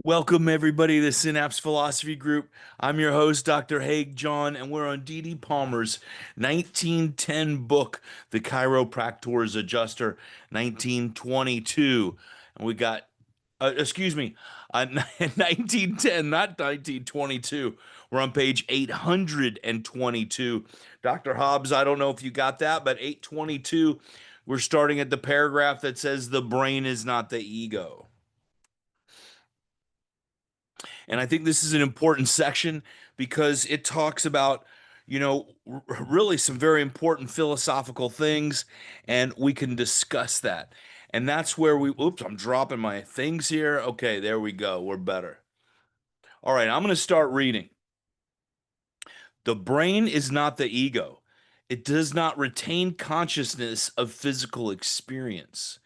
Welcome, everybody, to the Synapse Philosophy Group. I'm your host, Dr. Haig John, and we're on D.D. Palmer's 1910 book, The Chiropractor's Adjuster, 1922. And we got, excuse me, 1910, not 1922. We're on page 822. Dr. Hobbs, I don't know if you got that, but 822, we're starting at the paragraph that says, "The brain is not the ego." And I think this is an important section because it talks about, really some very important philosophical things, and we can discuss that. And that's where oops, I'm dropping my things here. Okay, there we go. We're better. All right, I'm going to start reading. The brain is not the ego. It does not retain consciousness of physical experience.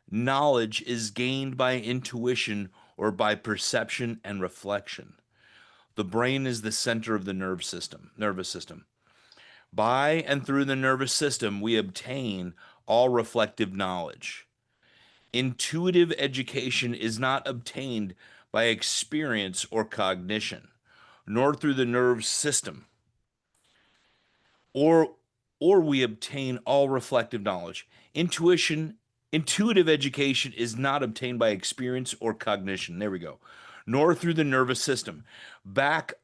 Knowledge is gained by intuition or by perception and reflection. The brain is the center of the nervous system. By and through the nervous system, we obtain all reflective knowledge. Intuitive education is not obtained by experience or cognition, nor through the nerve system, or we obtain all reflective knowledge. Intuitive education is not obtained by experience or cognition. There we go. Nor through the nervous system. Back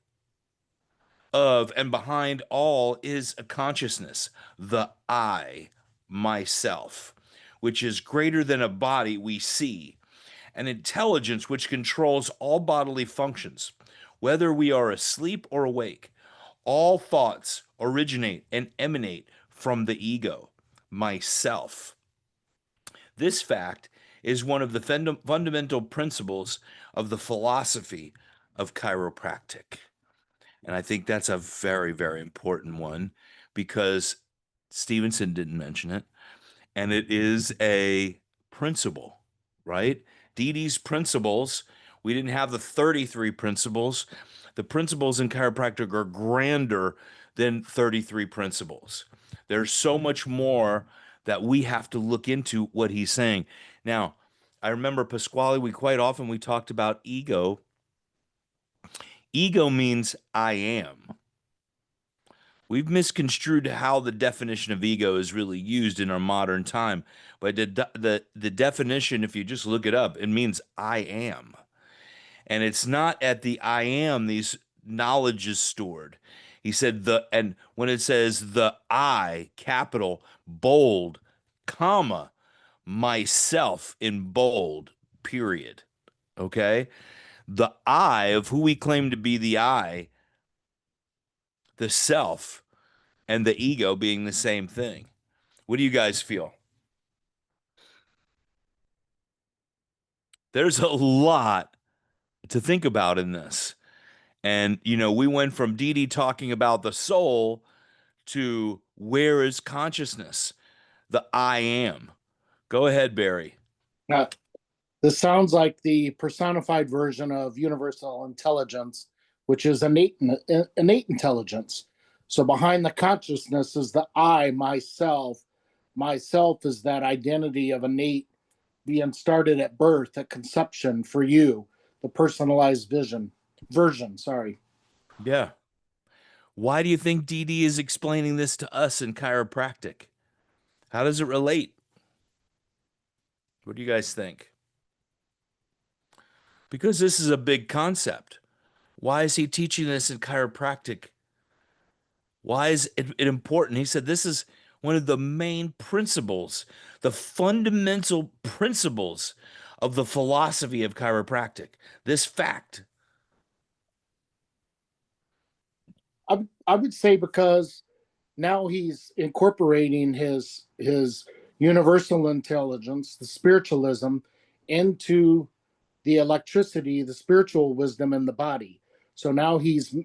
of and behind all is a consciousness, the I, myself, which is greater than a body we see, an intelligence which controls all bodily functions, whether we are asleep or awake. All thoughts originate and emanate from the ego, myself. This fact is one of the fundamental principles of the philosophy of chiropractic. And I think that's a very, very important one because Stevenson didn't mention it. And it is a principle, right? Didi's principles, we didn't have the 33 principles. The principles in chiropractic are grander than 33 principles. There's so much more that we have to look into what he's saying. Now, I remember Pasquale, we talked about ego. Ego means I am. We've misconstrued how the definition of ego is really used in our modern time. But the definition, if you just look it up, it means I am. And it's not at the I am these knowledge is stored. He said and when it says the I, capital, bold, comma, myself in bold, period. Okay? The I of who we claim to be the I, the self, and the ego being the same thing. What do you guys feel? There's a lot to think about in this. And, we went from Dee Dee talking about the soul to where is consciousness? The I am. Go ahead, Barry. Uh, this sounds like the personified version of universal intelligence, which is innate intelligence. So behind the consciousness is the I, myself. Myself is that identity of innate being started at birth, at conception for you, the personalized version, sorry. Yeah. Why do you think Dee Dee is explaining this to us in chiropractic? How does it relate? What do you guys think? Because this is a big concept. Why is he teaching this in chiropractic? Why is it important? He said this is one of the main principles, the fundamental principles of the philosophy of chiropractic. This fact. I would say because now he's incorporating his universal intelligence, the spiritualism, into the electricity, the spiritual wisdom in the body. So now he's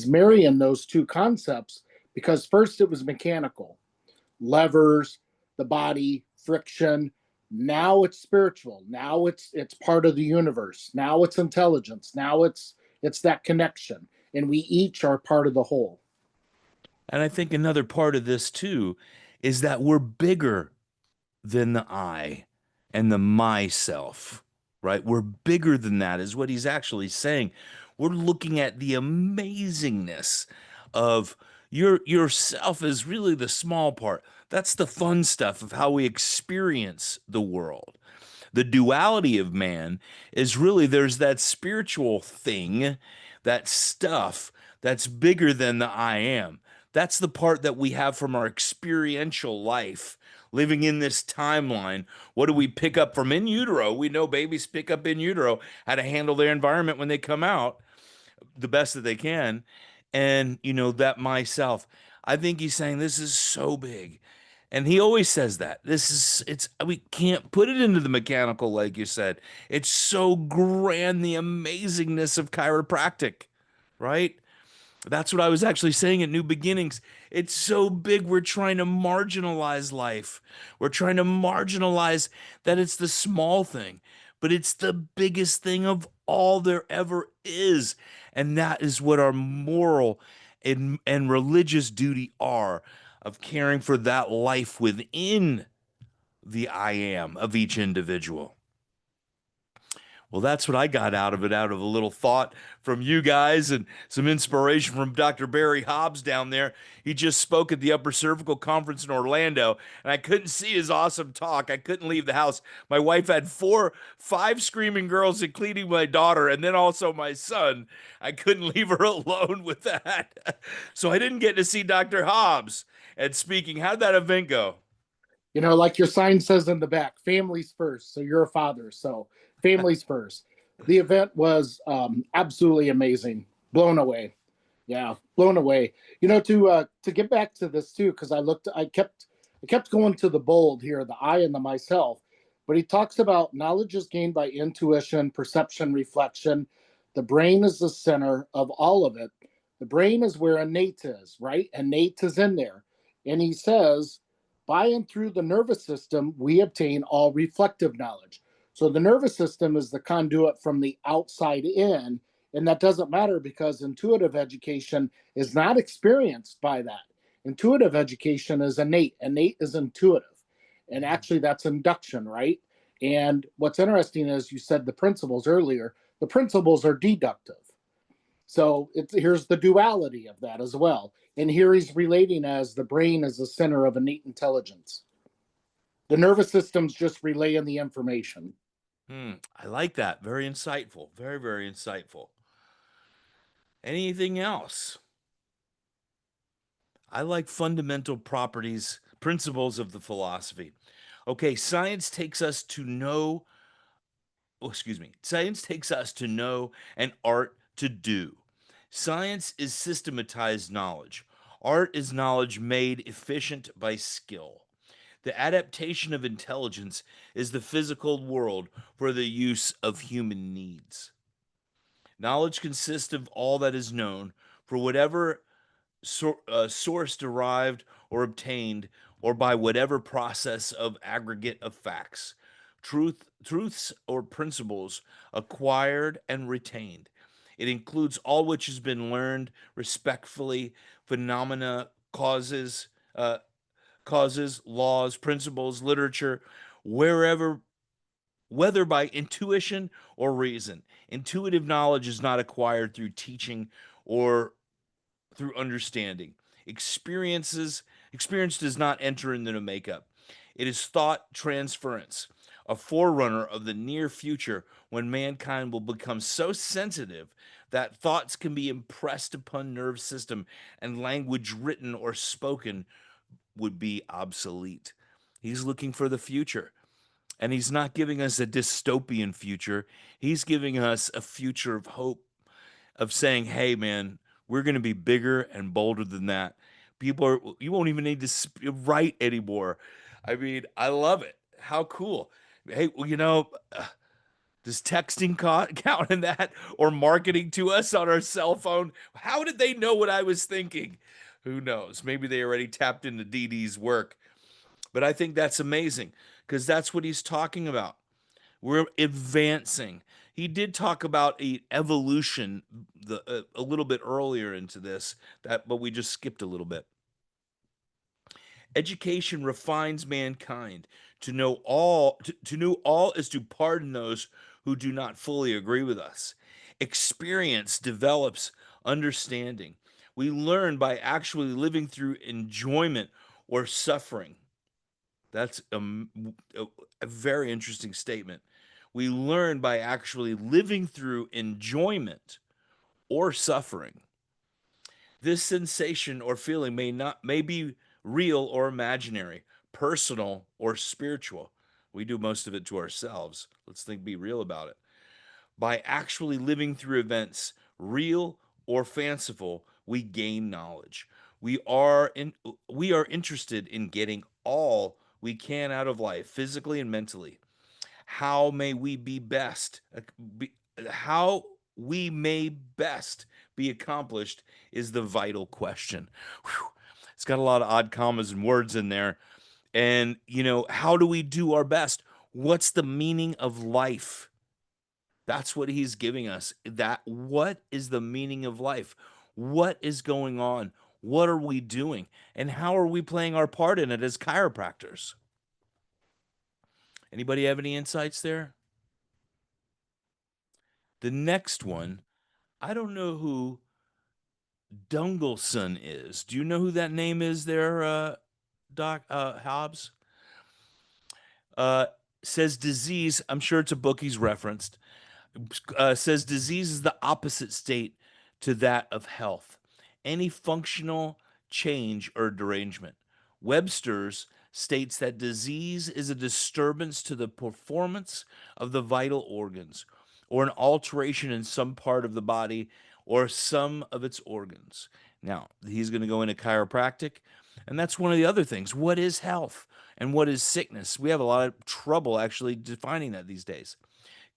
marrying those two concepts because first it was mechanical, levers, the body, friction. Now it's spiritual. Now it's part of the universe. Now it's intelligence. Now it's that connection, and we each are part of the whole. And I think another part of this too is that we're bigger than the I and the myself. right? We're bigger than that, is what he's actually saying. We're looking at the amazingness of yourself is really the small part. That's the fun stuff of how we experience the world. The duality of man is really there's that spiritual thing, that stuff that's bigger than the I am. That's the part that we have from our experiential life, living in this timeline. What do we pick up from in utero? We know babies pick up in utero how to handle their environment when they come out the best that they can. And, that myself, I think he's saying this is so big. And he always says that we can't put it into the mechanical, like you said. It's so grand, the amazingness of chiropractic, right? That's what I was actually saying at New Beginnings. It's so big, we're trying to marginalize life. We're trying to marginalize that it's the small thing, but it's the biggest thing of all there ever is. And that is what our moral and religious duty are of caring for that life within the I am of each individual. Well, that's what I got out of it, out of a little thought from you guys and some inspiration from Dr. Barry Hobbs down there. He just spoke at the Upper Cervical Conference in Orlando, and I couldn't see his awesome talk. I couldn't leave the house. My wife had five screaming girls, including my daughter, and then also my son. I couldn't leave her alone with that. So I didn't get to see Dr. Hobbs and speaking. How'd that event go? Like your sign says in the back, families first. So you're a father, so families first. The event was absolutely amazing. Blown away. Yeah, blown away. To get back to this too, because I kept going to the bold here, the I and the myself. But he talks about knowledge is gained by intuition, perception, reflection. The brain is the center of all of it. The brain is where innate is, right? Innate is in there. And he says, by and through the nervous system, we obtain all reflective knowledge. So the nervous system is the conduit from the outside in, and that doesn't matter because intuitive education is not experienced by that. Intuitive education is innate. Innate is intuitive. And actually, that's induction, right? And what's interesting is you said the principles earlier, the principles are deductive. So here's the duality of that as well. And here he's relating as the brain is the center of innate intelligence. The nervous system's just relaying the information. I like that. Very insightful. Very, very insightful. Anything else? I like fundamental properties, principles of the philosophy. Okay, science takes us to know, oh, excuse me, science takes us to know and art to do. Science is systematized knowledge. Art is knowledge made efficient by skill. The adaptation of intelligence is the physical world for the use of human needs. Knowledge consists of all that is known for whatever source derived or obtained, or by whatever process of aggregate of facts, truths or principles acquired and retained. It includes all which has been learned respectfully, phenomena, causes, laws, principles, literature, wherever, whether by intuition or reason. Intuitive knowledge is not acquired through teaching or through understanding. Experience does not enter into the makeup. It is thought transference, a forerunner of the near future when mankind will become so sensitive that thoughts can be impressed upon nerve system and language written or spoken would be obsolete. He's looking for the future. And he's not giving us a dystopian future. He's giving us a future of hope, of saying, hey, man, we're going to be bigger and bolder than that. You won't even need to write anymore. I mean, I love it. How cool. Hey, well, does texting count in that or marketing to us on our cell phone? How did they know what I was thinking? Who knows? Maybe they already tapped into DD's work. But I think that's amazing because that's what he's talking about. We're advancing. He did talk about evolution a little bit earlier into this, but we just skipped a little bit. Education refines mankind. To know all is to pardon those who do not fully agree with us. Experience develops understanding. We learn by actually living through enjoyment or suffering. That's a very interesting statement. We learn by actually living through enjoyment or suffering. This sensation or feeling may be real or imaginary, personal or spiritual. We do most of it to ourselves. Let's be real about it. By actually living through events, real or fanciful, we gain knowledge. We are in we are interested in getting all we can out of life, physically and mentally. How may we be best be, how we may best be accomplished is the vital question. Whew. It's got a lot of odd commas and words in there. And how do we do our best? What's the meaning of life? That's what he's giving us. That what is the meaning of life? What is going on? What are we doing? And how are we playing our part in it as chiropractors? Anybody have any insights there? The next one, I don't know who Dungleson is. Do you know who that name is there, Doc Hobbs? Uh, says disease. I'm sure it's a book he's referenced. Says disease is the opposite state to that of health. Any functional change or derangement. Webster's states that disease is a disturbance to the performance of the vital organs or an alteration in some part of the body or some of its organs. Now, he's going to go into chiropractic, and that's one of the other things. What is health and what is sickness? We have a lot of trouble actually defining that these days.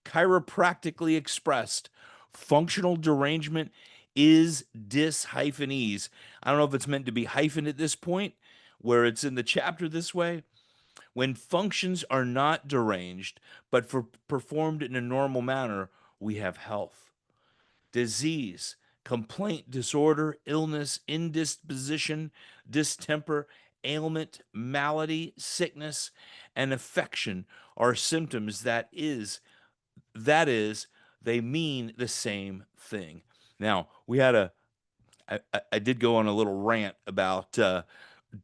Chiropractically expressed, functional derangement is dis-ease. I don't know if it's meant to be hyphen at this point, where it's in the chapter this way. When functions are not deranged, but performed in a normal manner, we have health. Disease, complaint, disorder, illness, indisposition, distemper, ailment, malady, sickness, and affection are symptoms that is, they mean the same thing. Now, I did go on a little rant about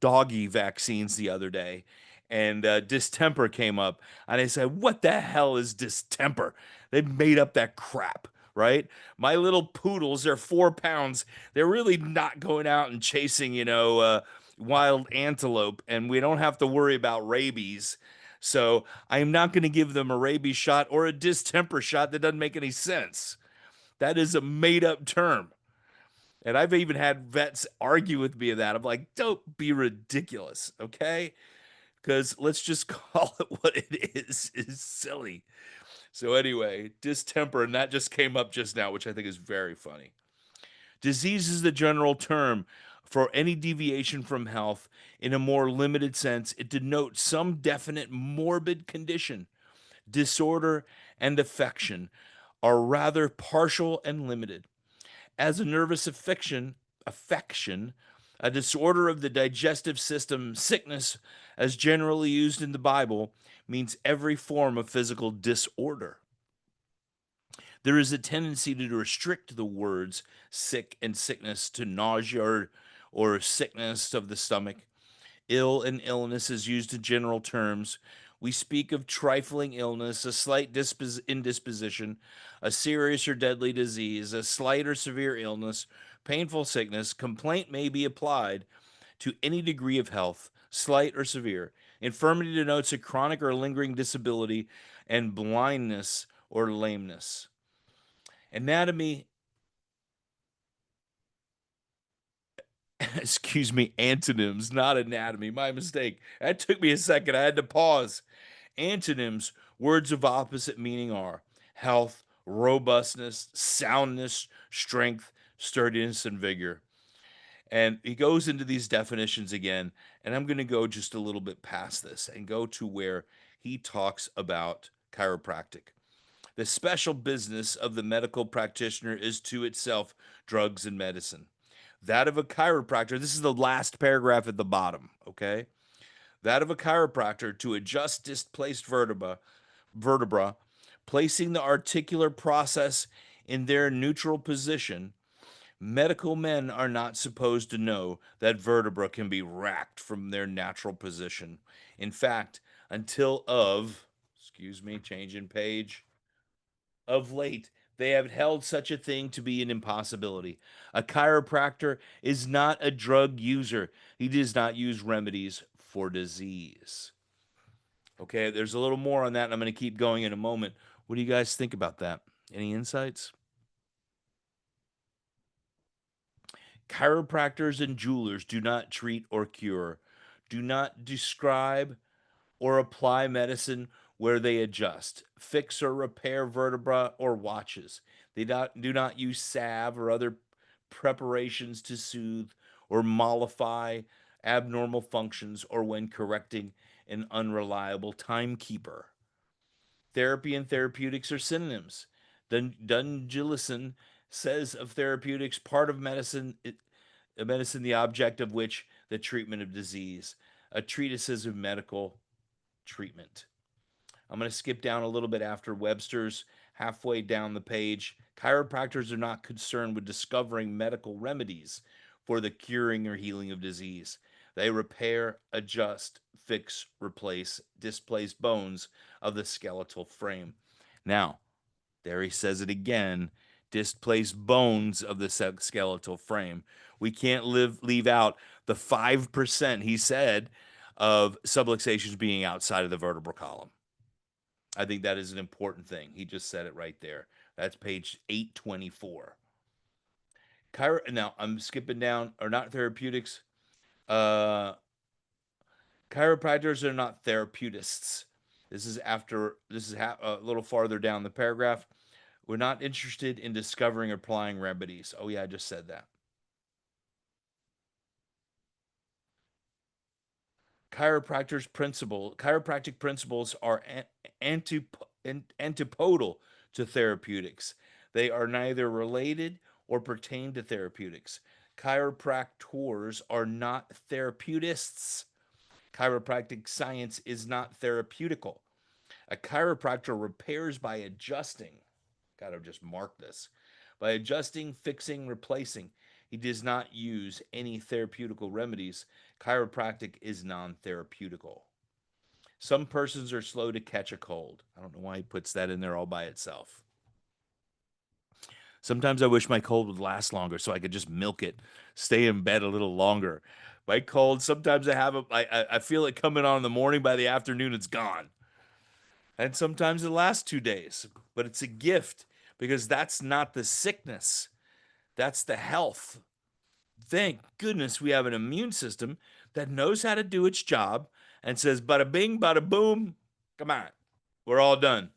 doggy vaccines the other day, and distemper came up, and I said, "What the hell is distemper? They made up that crap." Right? My little poodles, they're 4 pounds. They're really not going out and chasing, wild antelope, and we don't have to worry about rabies. So I'm not going to give them a rabies shot or a distemper shot. That doesn't make any sense. That is a made up term. And I've even had vets argue with me of that. I'm like, don't be ridiculous, okay? Because let's just call it what it is silly. So anyway, distemper, and that just came up just now, which I think is very funny. Disease is the general term for any deviation from health. In a more limited sense, it denotes some definite morbid condition. Disorder and affection are rather partial and limited. As a nervous affection, a disorder of the digestive system, sickness, as generally used in the Bible, means every form of physical disorder. There is a tendency to restrict the words sick and sickness to nausea or sickness of the stomach. Ill and illness is used in general terms. We speak of trifling illness, a slight indisposition, a serious or deadly disease, a slight or severe illness, painful sickness. Complaint may be applied to any degree of health, slight or severe. Infirmity denotes a chronic or lingering disability, and blindness or lameness. Anatomy, excuse me, antonyms, not anatomy. My mistake. That took me a second. I had to pause. Antonyms, words of opposite meaning are health, robustness, soundness, strength, sturdiness, and vigor. And he goes into these definitions again, and I'm going to go just a little bit past this and go to where he talks about chiropractic. The special business of the medical practitioner is to itself drugs and medicine. That of a chiropractor, this is the last paragraph at the bottom, okay? that of a chiropractor to adjust displaced vertebra, placing the articular process in their neutral position. Medical men are not supposed to know that vertebra can be racked from their natural position. In fact, excuse me, changing page, of late, they have held such a thing to be an impossibility. A chiropractor is not a drug user, he does not use remedies for disease. Okay, there's a little more on that, and I'm going to keep going in a moment. What do you guys think about that? Any insights? Chiropractors and jewelers do not treat or cure, do not describe or apply medicine where they adjust, fix or repair vertebra or watches. They do not use salve or other preparations to soothe or mollify abnormal functions or when correcting an unreliable timekeeper. Therapy and therapeutics are synonyms. Dungelison says of therapeutics, part of medicine, the object of which the treatment of disease, a treatise of medical treatment. I'm going to skip down a little bit after Webster's, halfway down the page. Chiropractors are not concerned with discovering medical remedies for the curing or healing of disease. They repair, adjust, fix, replace displaced bones of the skeletal frame. Now, there he says it again, displaced bones of the skeletal frame. We can't leave out the 5% he said of subluxations being outside of the vertebral column. I think that is an important thing. He just said it right there. That's page 824. Now I'm skipping down, or not therapeutics. Uh, Chiropractors are not therapeutists. This is a little farther down the paragraph. We're not interested in discovering or applying remedies. Oh yeah, I just said that. Chiropractic principles are antipodal to therapeutics. They are neither related or pertain to therapeutics. Chiropractors are not therapeutists. Chiropractic science is not therapeutical. A chiropractor repairs by adjusting. Got to just mark this. By adjusting, fixing, replacing. He does not use any therapeutical remedies. Chiropractic is non therapeutical. Some persons are slow to catch a cold. I don't know why he puts that in there all by itself. Sometimes I wish my cold would last longer so I could just milk it, stay in bed a little longer. My cold, sometimes I feel it coming on in the morning. By the afternoon, it's gone. And sometimes it lasts 2 days, but it's a gift because that's not the sickness, that's the health. Thank goodness we have an immune system that knows how to do its job and says, bada bing, bada boom, come on, we're all done.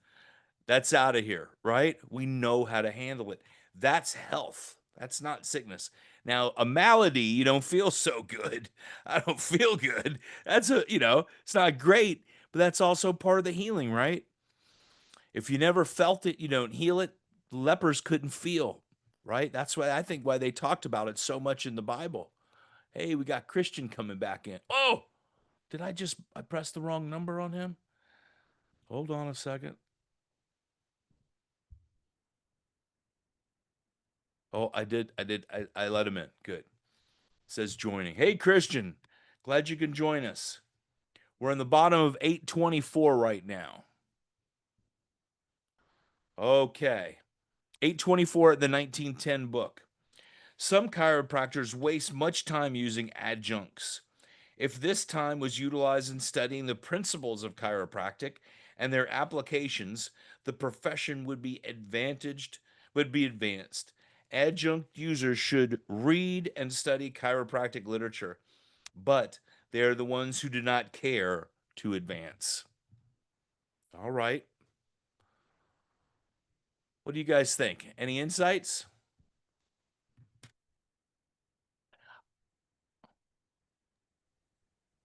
That's out of here, right? We know how to handle it. That's health. That's not sickness. Now, a malady, you don't feel so good. I don't feel good. It's not great, but that's also part of the healing, right? If you never felt it, you don't heal it. Lepers couldn't feel, right? That's why I think why they talked about it so much in the Bible. Hey, we got Christian coming back in. Oh, I pressed the wrong number on him? Hold on a second. Oh, I did. I let him in. Good. It says joining. Hey, Christian. Glad you can join us. We're in the bottom of 824 right now. Okay. 824 at the 1910 book. Some chiropractors waste much time using adjuncts. If this time was utilized in studying the principles of chiropractic and their applications, the profession would be advanced. Adjunct users should read and study chiropractic literature, but they are the ones who do not care to advance. All right. What do you guys think? Any insights?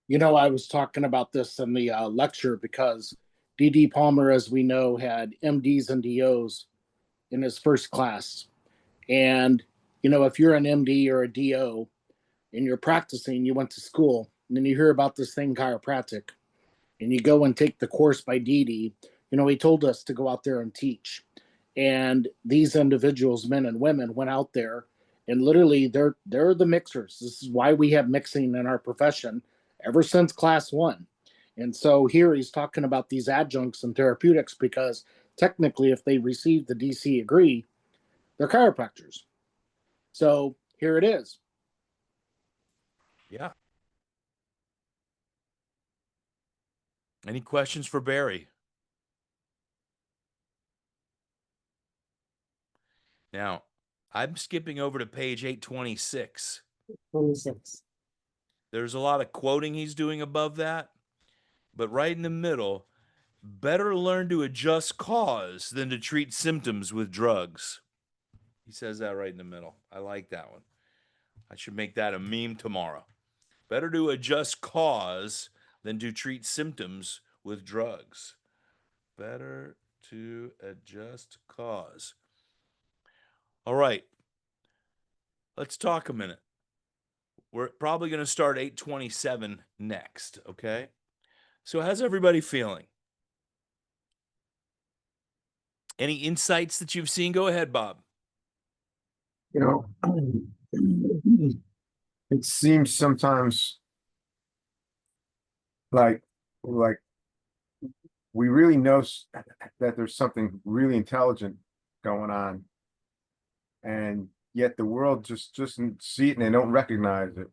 I was talking about this in the lecture because D.D. Palmer, as we know, had MDs and DOs in his first class. And, if you're an MD or a DO and you're practicing, you went to school, And then you hear about this thing, chiropractic, and you go and take the course by Didi. He told us to go out there and teach. And these individuals, men and women, went out there and literally they're the mixers. This is why we have mixing in our profession ever since class one. And so here he's talking about these adjuncts and therapeutics because technically, if they receive the DC degree, they're chiropractors. So here it is. Yeah. Any questions for Barry? Now, I'm skipping over to page 826. 26. There's a lot of quoting he's doing above that, but right in the middle, better learn to adjust cause than to treat symptoms with drugs. He says that right in the middle. I like that one. I should make that a meme tomorrow. Better to adjust cause than to treat symptoms with drugs. Better to adjust cause. All right. Let's talk a minute. We're probably going to start 827 next, okay? So how's everybody feeling? Any insights that you've seen? Go ahead, Bob. You know, it seems sometimes like we really know that there's something really intelligent going on, and yet the world just doesn't see it and they don't recognize it.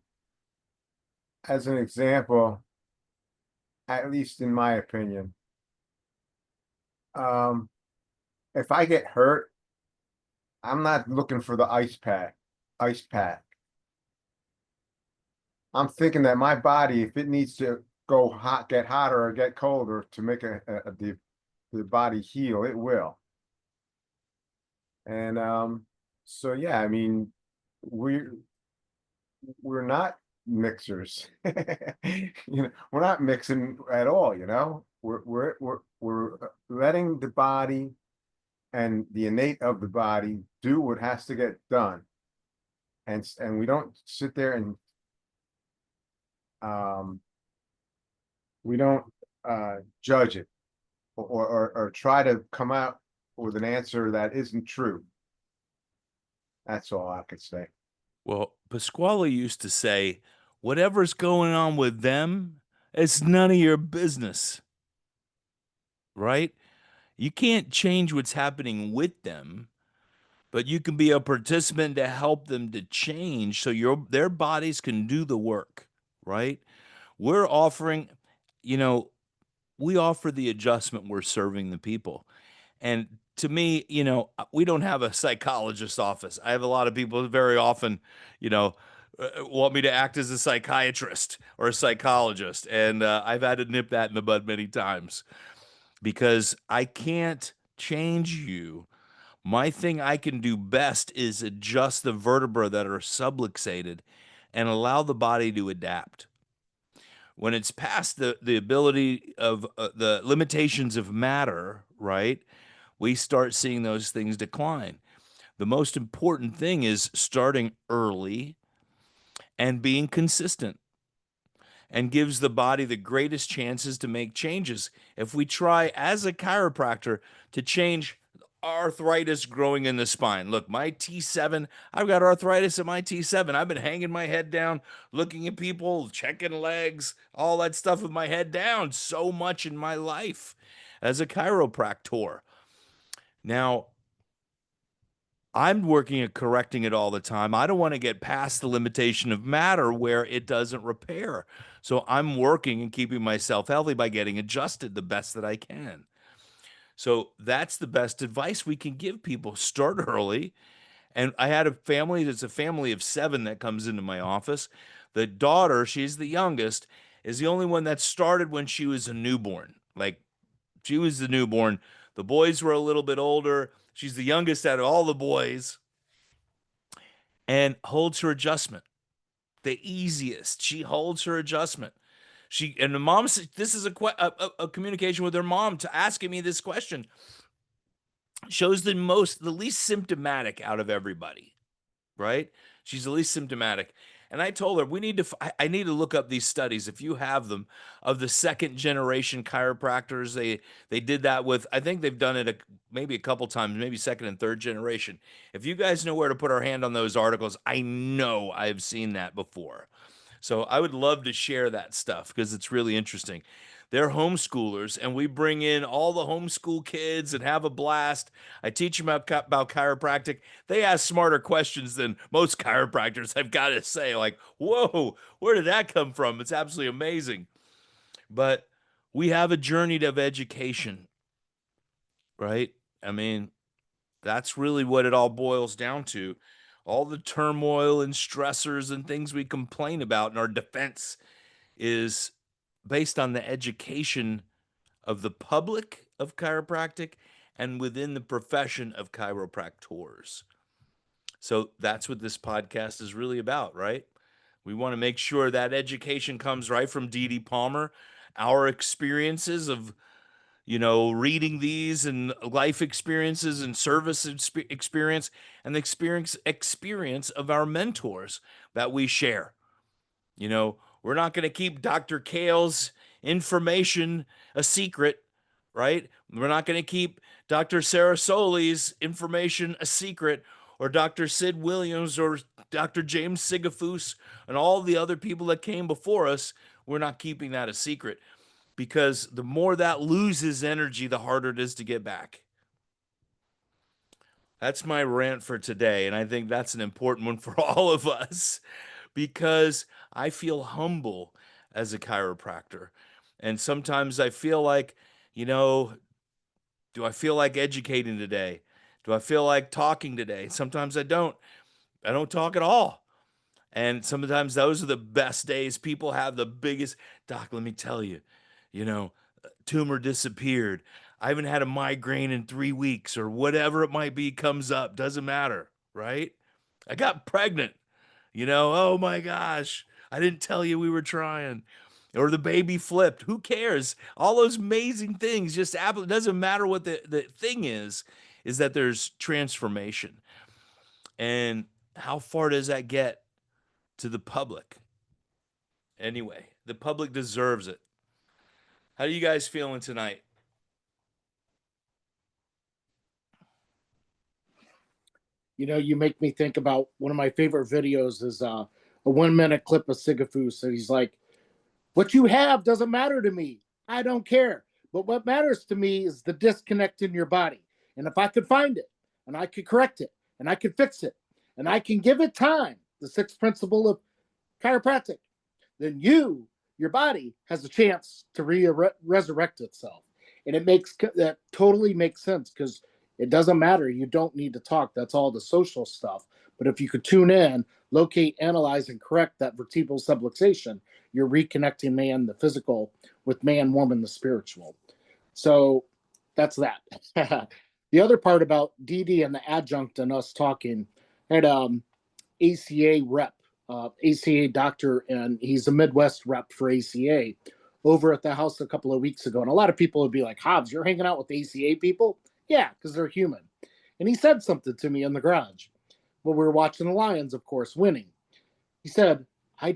As an example, at least in my opinion, um, if I get hurt, I'm not looking for the ice pack. I'm thinking that my body, if it needs to go hot, get hotter or get colder to make the body heal, it will. And so yeah, I mean, we're we're not mixers. We're not mixing at all, We're letting the body and the innate of the body do what has to get done. And we don't sit there and um we don't judge it or try to come out with an answer that isn't true. That's all I could say. Well, Pasquale used to say, whatever's going on with them, it's none of your business, right? You can't change what's happening with them, but you can be a participant to help them to change so their bodies can do the work, right? We're offering, you know, we offer the adjustment, we're serving the people. And to me, we don't have a psychologist office. I have a lot of people very often, you know, want me to act as a psychiatrist or a psychologist. And I've had to nip that in the bud many times because I can't change you. My thing I can do best is adjust the vertebra that are subluxated and allow the body to adapt. When it's past the ability of the limitations of matter, right? We start seeing those things decline. The most important thing is starting early and being consistent and gives the body the greatest chances to make changes. If we try as a chiropractor to change arthritis growing in the spine. Look, my T7, I've got arthritis in my T7. I've been hanging my head down, looking at people, checking legs, all that stuff with my head down so much in my life as a chiropractor. Now, I'm working at correcting it all the time. I don't want to get past the limitation of matter where it doesn't repair. So I'm working and keeping myself healthy by getting adjusted the best that I can. So that's the best advice we can give people. Start early. And I had a family that's a family of 7 that comes into my office. The daughter, she's the youngest, is the only one that started when she was a newborn. Like she was the newborn. The boys were a little bit older. She's the youngest out of all the boys and holds her adjustment. The easiest. She holds her adjustment. She and the mom said, this is a communication with her mom to asking me this question. Shows the least symptomatic out of everybody, right? She's the least symptomatic. And I told her, we need to, I need to look up these studies, if you have them, of the second generation chiropractors. They did that with, I think they've done it maybe a couple times, maybe second and third generation. If you guys know where to put our hand on those articles, I know I've seen that before. So I would love to share that stuff because it's really interesting. They're homeschoolers, and we bring in all the homeschool kids and have a blast. I teach them about chiropractic. They ask smarter questions than most chiropractors, I've got to say. Like, whoa, where did that come from? It's absolutely amazing. But we have a journey of education, right? I mean, that's really what it all boils down to. All the turmoil and stressors and things we complain about in our defense is based on the education of the public of chiropractic and within the profession of chiropractors. So that's what this podcast is really about, right? We want to make sure that education comes right from Dee Dee Palmer, our experiences of reading these and life experiences and service experience and the experience of our mentors that we share. We're not going to keep Dr. Kale's information a secret, right? We're not going to keep Dr. Sarah Soli's information a secret, or Dr. Sid Williams or Dr. James Sigafus and all the other people that came before us. We're not keeping that a secret, because the more that loses energy, the harder it is to get back. That's my rant for today, and I think that's an important one for all of us, because I feel humble as a chiropractor. And sometimes I feel like, do I feel like educating today? Do I feel like talking today? Sometimes I don't. I don't talk at all. And sometimes those are the best days. People have the biggest, doc, let me tell you, you know, tumor disappeared. I haven't had a migraine in 3 weeks, or whatever it might be comes up. Doesn't matter, right? I got pregnant. Oh my gosh, I didn't tell you we were trying. Or the baby flipped. Who cares? All those amazing things just happen. It doesn't matter what the thing is that there's transformation. And how far does that get to the public? Anyway, the public deserves it. How are you guys feeling tonight? You make me think about one of my favorite videos is a 1 minute clip of Sigafus. And he's like, what you have doesn't matter to me. I don't care. But what matters to me is the disconnect in your body. And if I could find it, and I could correct it, and I could fix it, and I can give it time, the sixth principle of chiropractic, then your body has a chance to resurrect itself. And that totally makes sense, because it doesn't matter. You don't need to talk. That's all the social stuff. But if you could tune in, locate, analyze, and correct that vertebral subluxation, you're reconnecting man, the physical, with man, woman, the spiritual. So that's that. The other part about DD and the adjunct and us talking, I had ACA rep, ACA doctor, and he's a Midwest rep for ACA over at the house a couple of weeks ago. And a lot of people would be like, Hobbs, you're hanging out with ACA people? Yeah, because they're human. And he said something to me in the garage. Well, we were watching the Lions, of course, winning. He said, I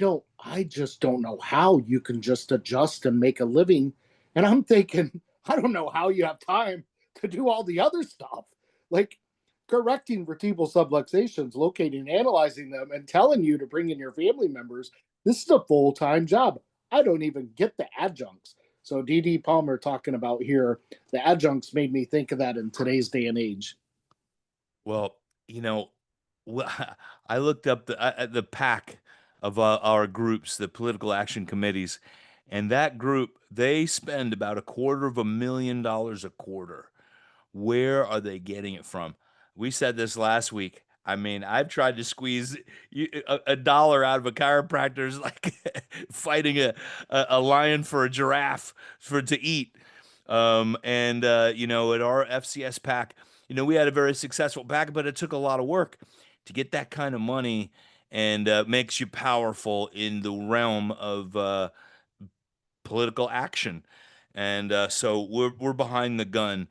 just don't know how you can just adjust and make a living. And I'm thinking, I don't know how you have time to do all the other stuff. Like correcting vertebral subluxations, locating, analyzing them, and telling you to bring in your family members. This is a full-time job. I don't even get the adjuncts. So D.D. Palmer talking about here, the adjuncts made me think of that in today's day and age. Well, you know, I looked up the pack of our groups, the political action committees, and that group, they spend about $250,000 a quarter. Where are they getting it from? We said this last week. I mean, I've tried to squeeze a dollar out of a chiropractor is like fighting a lion for a giraffe to eat. And at our FCS pack, we had a very successful pack, but it took a lot of work to get that kind of money, and makes you powerful in the realm of political action. And so we're behind the gun,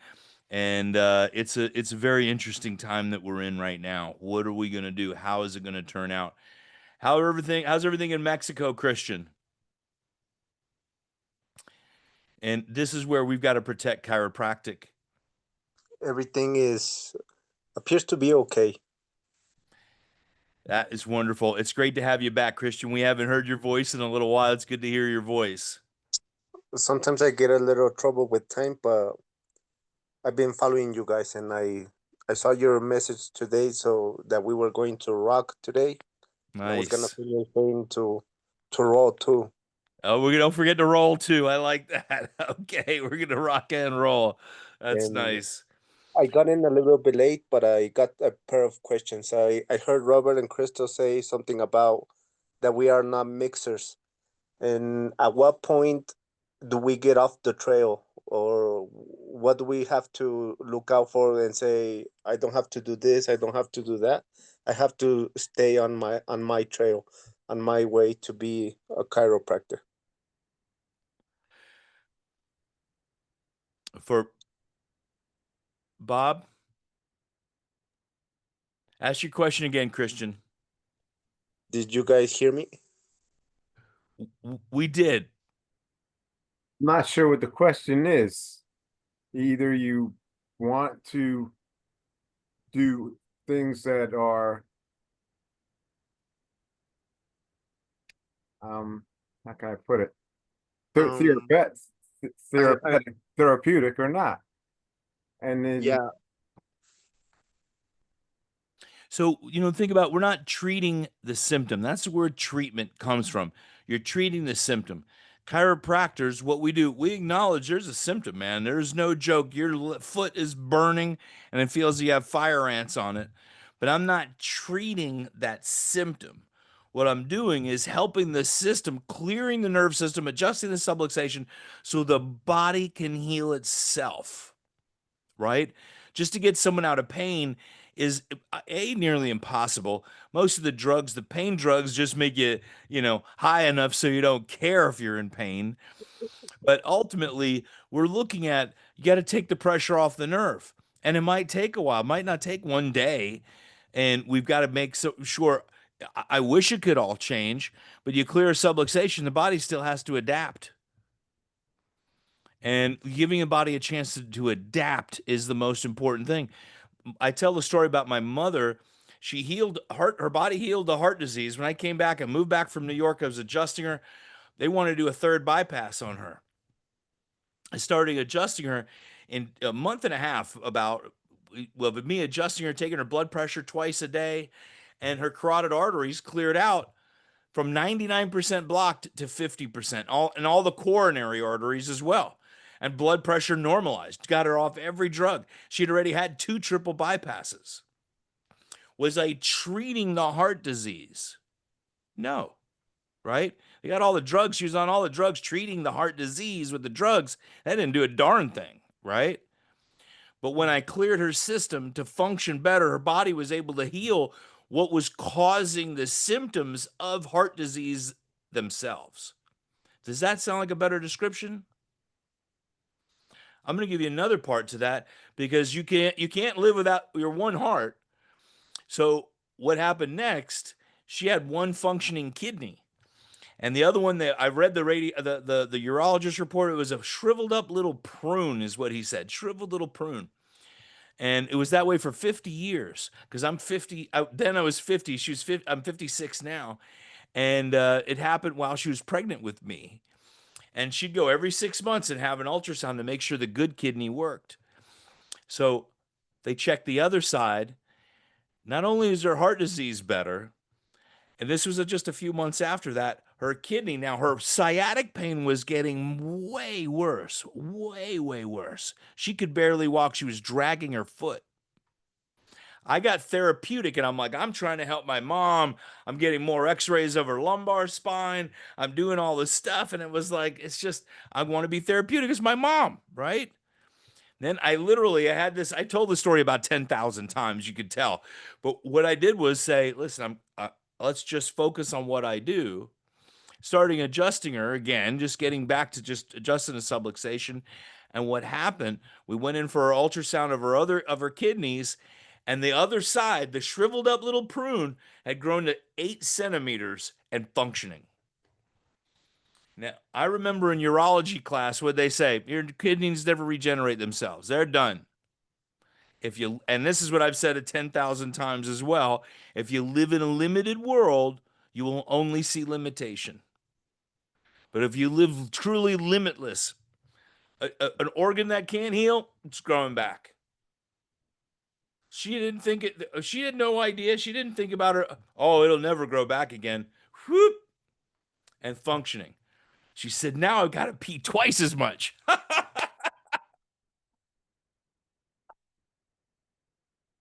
and it's a very interesting time that we're in right now. What are we going to do? How is it going to turn out? How's everything in Mexico, Christian? And this is where we've got to protect chiropractic. Everything appears to be okay. That is wonderful. It's great to have you back, Christian. We haven't heard your voice in a little while. It's good to hear your voice. Sometimes I get a little trouble with time, but I've been following you guys, and I saw your message today, so that we were going to rock today. And I was gonna Nice. finish saying to roll too. Oh, we don't forget to roll too. I like that. Okay, we're gonna rock and roll. That's And nice. I got in a little bit late, but I got a pair of questions. I heard Robert and Crystal say something about that we are not mixers. And at what point do we get off the trail? Or what do we have to look out for and say, I don't have to do this, I don't have to do that. I have to stay on my trail, on my way to be a chiropractor. For Bob, ask your question again, Christian. Did you guys hear me? We did. I'm not sure what the question is. Either you want to do things that are how can I put it? Um, Therapeutic or not. And then yeah, So, think about we're not treating the symptom. That's where treatment comes from. You're treating the symptom. Chiropractors, what we do, we acknowledge there's a symptom, man. There's no joke. Your foot is burning and it feels you have fire ants on it. But I'm not treating that symptom. What I'm doing is helping the system, clearing the nerve system, adjusting the subluxation so the body can heal itself, right? Just to get someone out of pain is nearly impossible. Most of the drugs, the pain drugs, just make you, high enough so you don't care if you're in pain. But ultimately, we're looking at you got to take the pressure off the nerve, and it might take a while. It might not take one day, and we've got to make sure. I wish it could all change, but you clear a subluxation, the body still has to adapt. And giving a body a chance to adapt is the most important thing. I tell the story about my mother. She healed her body healed the heart disease. When I came back and moved back from New York, I was adjusting her. They wanted to do a third bypass on her. I started adjusting her in a month and a half, about with me adjusting her, taking her blood pressure twice a day, and her carotid arteries cleared out from 99% blocked to 50%, all the coronary arteries as well. And blood pressure normalized, got her off every drug. She'd already had 2 triple bypasses. Was I treating the heart disease? No, right? They got all the drugs. She was on all the drugs, treating the heart disease with the drugs. That didn't do a darn thing, right? But when I cleared her system to function better, her body was able to heal what was causing the symptoms of heart disease themselves. Does that sound like a better description? I'm going to give you another part to that, because you can't live without your one heart. So what happened next? She had one functioning kidney, and the other one, that I read the urologist report, it was a shriveled up little prune, is what he said, shriveled little prune. And it was that way for 50 years, because I'm 50. Then I was 50. She was 50. I'm 56 now. And it happened while she was pregnant with me. And she'd go every 6 months and have an ultrasound to make sure the good kidney worked. So they checked the other side. Not only is her heart disease better, and this was just a few months after that, her kidney, now her sciatic pain was getting way worse, way, way worse. She could barely walk. She was dragging her foot. I got therapeutic, and I'm like, I'm trying to help my mom. I'm getting more x-rays of her lumbar spine. I'm doing all this stuff. And it was like, it's just, I want to be therapeutic as my mom, right? Then I had this, I told the story about 10,000 times, you could tell. But what I did was say, listen, let's just focus on what I do. Starting adjusting her again, just getting back to just adjusting the subluxation. And what happened, we went in for her ultrasound of her kidneys, And the other side, the shriveled up little prune, had grown to 8 centimeters and functioning. Now, I remember in urology class what they say, your kidneys never regenerate themselves. They're done. If you, and this is what I've said 10,000 times as well, if you live in a limited world, you will only see limitation. But if you live truly limitless, an organ that can't heal, it's growing back. She didn't think it, she had no idea. She didn't think about her, oh, it'll never grow back again. Whoop, and functioning. She said, now I've got to pee twice as much.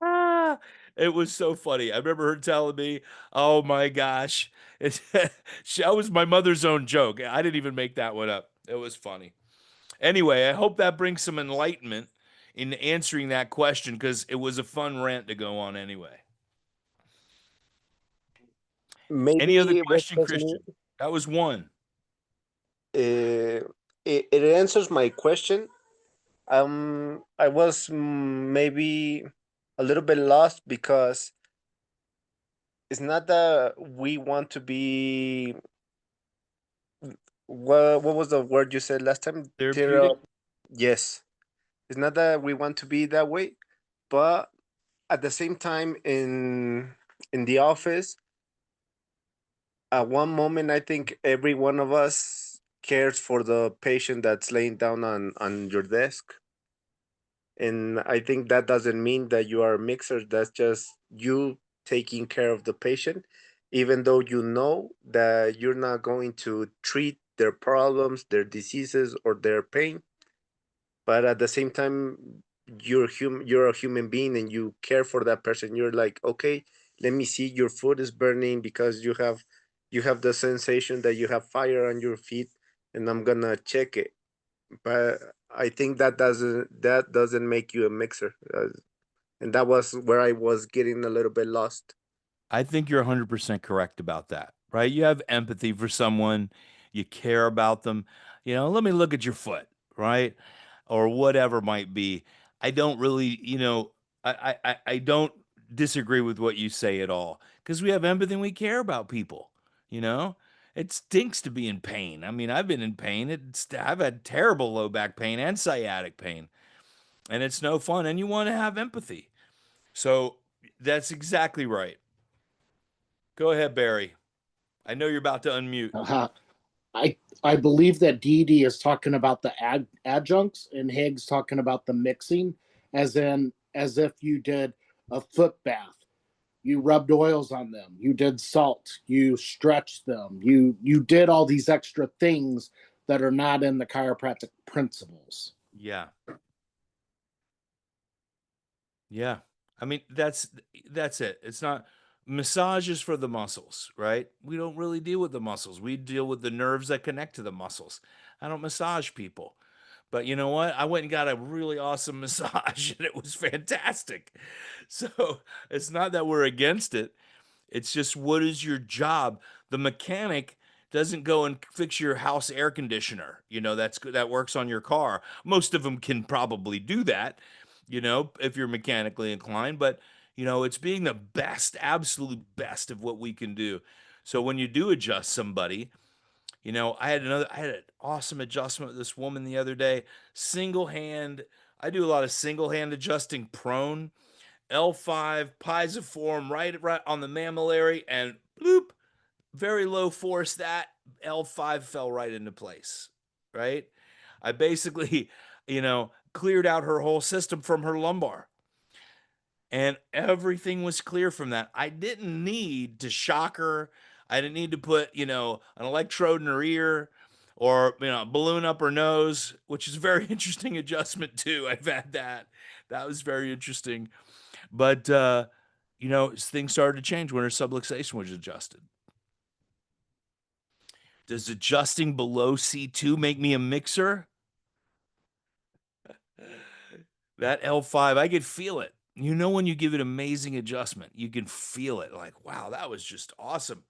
Ah, it was so funny. I remember her telling me, oh my gosh. That was my mother's own joke. I didn't even make that one up. It was funny. Anyway, I hope that brings some enlightenment in answering that question because it was a fun rant to go on anyway. Any other Maybe question, representing Christian? That was one. it answers my question. I was maybe a little bit lost because it's not that we want to be, what was the word you said last time? Therapeutic? Yes. It's not that we want to be that way, but at the same time in the office, at one moment I think every one of us cares for the patient that's laying down on your desk. And I think that doesn't mean that you are a mixer. That's just you taking care of the patient, even though you know that you're not going to treat their problems, their diseases, or their pain. But at the same time, you're a human being and you care for that person. You're like, okay, let me see, your foot is burning because you have the sensation that you have fire on your feet, and I'm gonna check it. But I think that doesn't make you a mixer, and that was where I was getting a little bit lost. I think you're 100% correct about that, right? You have empathy for someone, you care about them. Let me look at your foot, right? Or whatever might be. I don't really, I don't disagree with what you say at all because we have empathy and we care about people, you know? It stinks to be in pain. I mean, I've been in pain. I've had terrible low back pain and sciatic pain, and it's no fun. And you want to have empathy. So that's exactly right. Go ahead, Barry. I know you're about to unmute. Uh, I believe that Dee is talking about the adjuncts and Higgs talking about the mixing, as if you did a foot bath. You rubbed oils on them. You did salt. You stretched them. You did all these extra things that are not in the chiropractic principles. Yeah. Yeah. I mean, that's it. It's not massages for the muscles, right? We don't really deal with the muscles. We deal with the nerves that connect to the muscles. I don't massage people. But you know what? I went and got a really awesome massage and it was fantastic. So, it's not that we're against it. It's just what is your job? The mechanic doesn't go and fix your house air conditioner. That works on your car. Most of them can probably do that, if you're mechanically inclined, but it's being the best, absolute best of what we can do. So when you do adjust somebody, I had an awesome adjustment with this woman the other day. Single hand, I do a lot of single hand adjusting prone. L5 piezoform right on the mammillary and bloop, very low force that L5 fell right into place, right? I basically, cleared out her whole system from her lumbar and everything was clear from that. I didn't need to shock her. I didn't need to put, an electrode in her ear or, a balloon up her nose, which is a very interesting adjustment too. I've had that. That was very interesting. But things started to change when her subluxation was adjusted. Does adjusting below C2 make me a mixer? That L5, I could feel it. When you give it amazing adjustment, you can feel it like, wow, that was just awesome.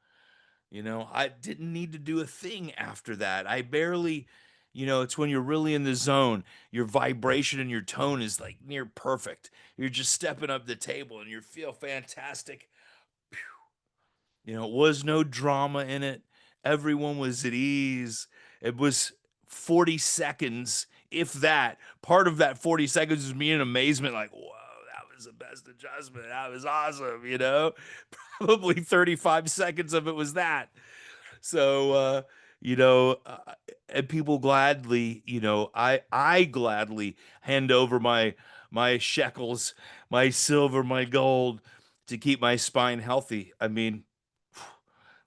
I didn't need to do a thing after that. I barely, You know, it's when you're really in the zone. Your vibration and your tone is like near perfect. You're just stepping up the table and you feel fantastic. You know, it was no drama in it. Everyone was at ease. It was 40 seconds, if that. Part of that 40 seconds was me in amazement, like, whoa, that was the best adjustment. That was awesome, you know? Probably 35 seconds of it was that. So, you know, and people gladly, you know, I gladly hand over my shekels, my silver, my gold to keep my spine healthy. I mean,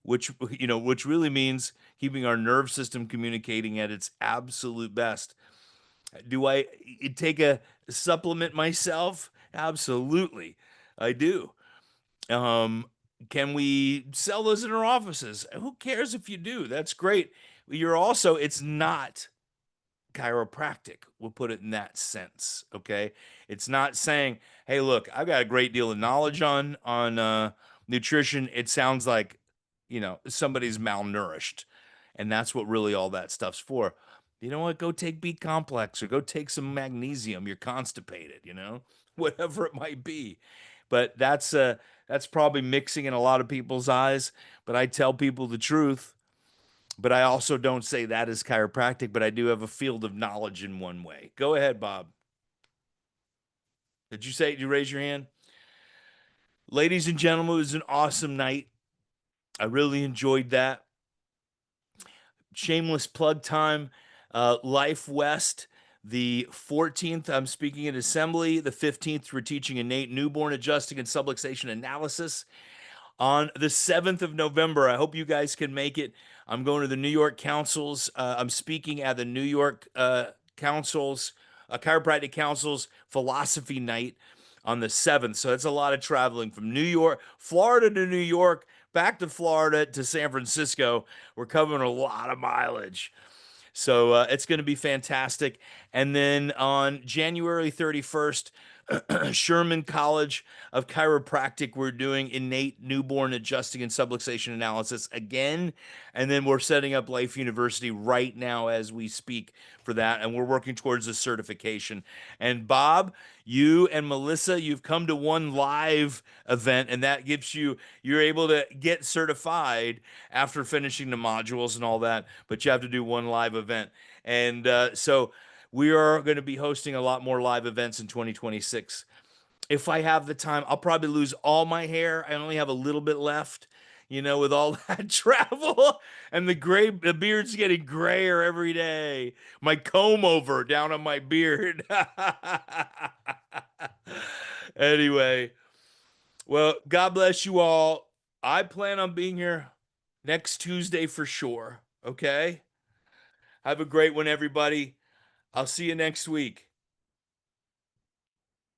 which you know, which really means keeping our nerve system communicating at its absolute best. Do I take a supplement myself? Absolutely, I do. Um, can we sell those in our offices? Who cares if you do? That's great. You're also, it's not chiropractic. We'll put it in that sense. Okay. It's not saying, hey, look, I've got a great deal of knowledge on nutrition. It sounds like, you know, somebody's malnourished. And that's what really all that stuff's for. You know what? Go take B complex or go take some magnesium. You're constipated, you know, whatever it might be. But that's probably mixing in a lot of people's eyes. But I tell people the truth. But I also don't say that is chiropractic, but I do have a field of knowledge in one way. Go ahead, Bob. Did you raise your hand? Ladies and gentlemen, it was an awesome night. I really enjoyed that. Shameless plug time. Life West, the 14th, I'm speaking at Assembly. The 15th, we're teaching innate newborn adjusting and subluxation analysis. On the 7th of November, I hope you guys can make it. I'm going to the New York Council's. I'm speaking at the New York Council's, Chiropractic Council's Philosophy Night on the 7th. So that's a lot of traveling from New York, Florida to New York, back to Florida to San Francisco. We're covering a lot of mileage. So it's going to be fantastic. And then on January 31st, Sherman College of Chiropractic, we're doing innate newborn adjusting and subluxation analysis again. And then we're setting up Life University right now as we speak for that. And we're working towards a certification. And Bob, you and Melissa, you've come to one live event, and that gives you're able to get certified after finishing the modules and all that. But you have to do one live event. And so we are going to be hosting a lot more live events in 2026. If I have the time, I'll probably lose all my hair. I only have a little bit left, you know, with all that travel and the beard's getting grayer every day. My comb over down on my beard. Anyway, well, God bless you all. I plan on being here next Tuesday for sure. Okay. Have a great one, everybody. I'll see you next week.